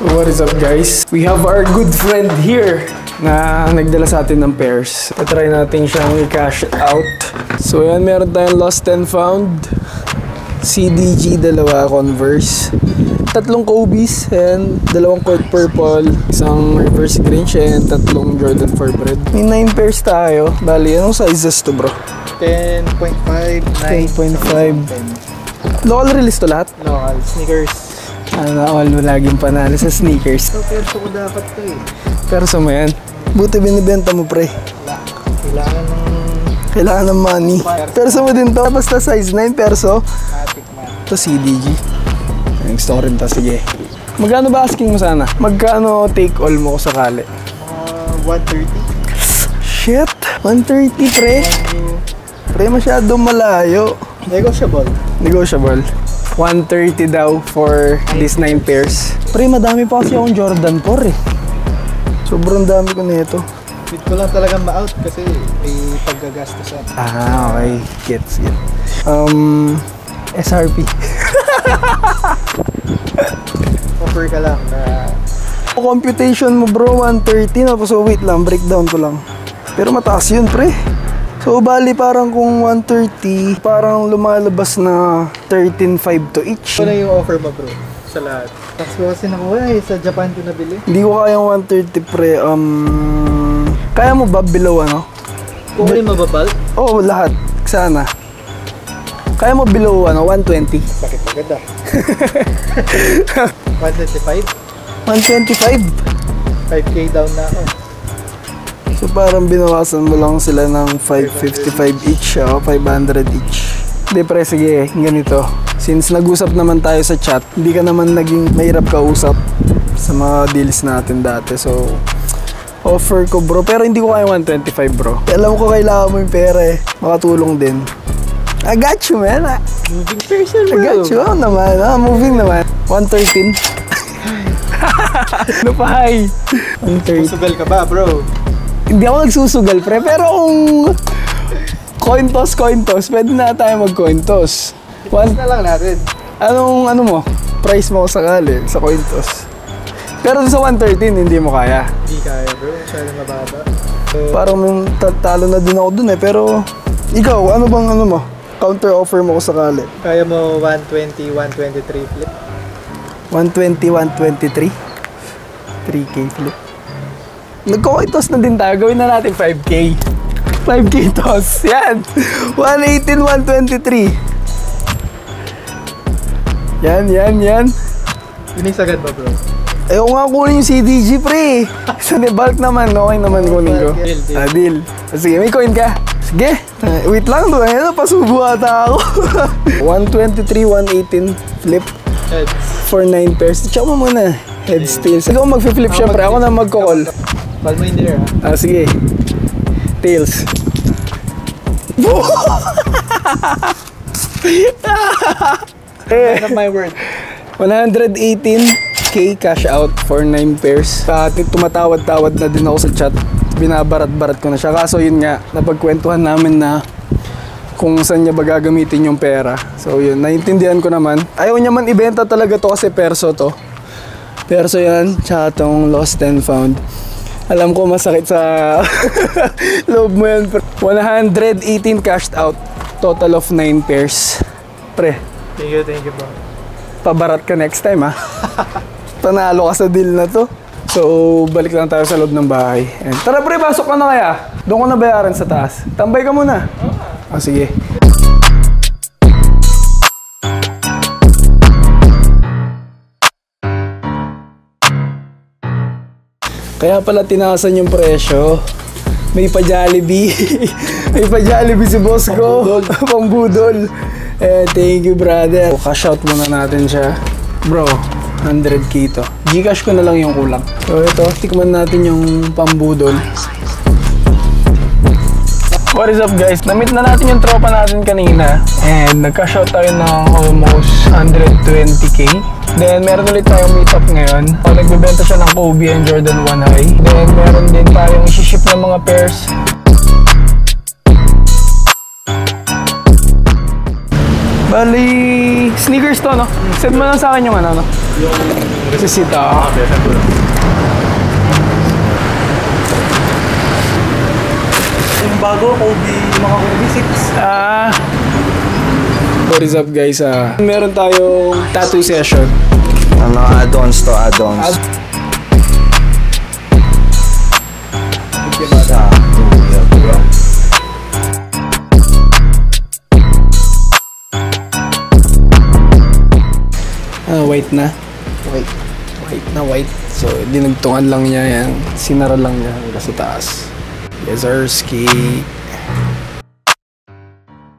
What is up guys? We have our good friend here na nagdala sa atin ng pairs. Try natin siyang i-cash out. So yan, meron tayong lost and found. CDG, dalawa Converse. 3 Kobe's and 2 Court Purple. Isang reverse Grinch and 3 Jordan 4 Bread. May 9 pairs tayo. Bali, anong sizes to bro? 10.5, 10.5. Local release to lahat? Local. Sneakers. All laging panalo sa sneakers. So, perso ko dapat to eh. Perso mo yan? Buti binibenta mo pre. Kailangan ng money. Perso mo din to. Basta size 9 perso. Ito CDG. Gusto ko rin to. Sige. Magkano ba asking mo sana? Magkano take all mo kung sakali? 130. Shit! 130 pre. Pre masyadong malayo. Negotiable. Negotiable. 130 daw for these 9 pairs. Pre, madami pa kasi akong Jordan 4 eh. Sobrang dami ko nito. Need ko lang talagang ma-out kasi may paggagastusan. Okay. Gets. SRP. Offer ka lang na... Computation mo bro, 130 na. So wait lang, breakdown ko lang. Pero mataas yun pre. So, bali parang kung 130, parang lumalabas na 13.5 to each. Ano yung offer mo bro? Sa lahat? Tapos ko kasi nakuha eh, sa Japan ko nabili. Hindi ko kayang 130 pre. Kaya mo ba below ano? Kung ano yung mababal? Oo, lahat. Sana. Kaya mo below ano, 120? Bakit maganda? 125? 125? 5K down na ako. So parang binawasan mo lang sila ng 555 each, 500 each. Hindi pre, sige, ganito. Since nag-usap naman tayo sa chat, hindi ka naman naging mahirap kausap sa mga deals natin dati. So, offer ko bro, pero hindi ko kaya 125 bro. Alam ko kailangan mo yung pera eh, makatulong din. I got you man. Moving person bro. I got you, naman, moving naman. 113. Lupahay. 130. Susugal ka ba bro? Hindi ako nagsusugal pre, pero kung coin toss, pwede na tayo mag coin toss. Na lang natin. Ano mo? Price mo ko sakali sa coin toss. Pero sa 113, hindi mo kaya. Hindi kaya bro, masyadong mababa. So, parang talo na din ako dun eh, pero ikaw, ano bang mo? Counter offer mo ko sakali. Kaya mo 120, 123 flip? 120, 123? 3K flip. Nagko-coin toss na din tayo. Gawin na natin 5K. 5K toss. Yan. 118, 123. Yan. Binis agad ba bro? Ayaw nga kunin yung CDG pre. Sa bulk naman. Okay naman kunin ko. Deal. Deal. Sige, may coin ka. Sige. Wait lang doon. Ayun, pasubo ata ako. 123, 118 flip. Heads. For 9 pairs. Check mo muna. Heads tails. Ikaw mag-flip syempre. Ako na magko-call. Ball mo in the air ha? Sige. Tails. End of my word. 118k cash out for 9 pairs. Tumatawad-tawad na din ako sa chat. Binabarat-barat ko na siya. Kaso yun nga, napagkwentuhan namin na kung saan niya ba gagamitin yung pera. So yun, naiintindihan ko naman. Ayaw niya man ibenta talaga to kasi perso to. Perso yan, tsaka tong lost and found. Alam ko masakit sa loob mo yan. 118 cashed out. Total of 9 pairs. Pre. Thank you bro. Pabarat ka next time ha. Panalo ka sa deal na to. So, balik lang tayo sa loob ng bahay. And, tara pre, pasok ka na kaya. Doon ko na bayaran sa taas. Tambay ka muna. Sige. Kaya pala tinasan yung presyo. May pa-Jollibee. May pa-Jollibee si boss ko. Pambudol. Thank you brother. Cash out muna natin siya. Bro, 100k to. Gcash ko na lang yung kulang. So ito, tikman natin yung pambudol. What is up guys? Na-meet na natin yung tropa natin kanina. And nag-cash out tayo ng almost 120k. Then meron ulit tayong meet-up ngayon. Nagbebenta siya ng Kobe and Jordan 1 High. Then meron din tayong isi-ship ng mga pairs. Bali, sneakers to, no? Send mo lang sa akin yung ano, no? Yung Receipt, ah. yung bago, Kobe, mga Kobe 6. What is up, guys? Meron tayong tattoo session. Ano, add-ons to add-ons. White na. Wait. White na white. So, dinugtungan lang niya yan. Sinara lang niya hanggang sa taas. Yes, sir. Ski.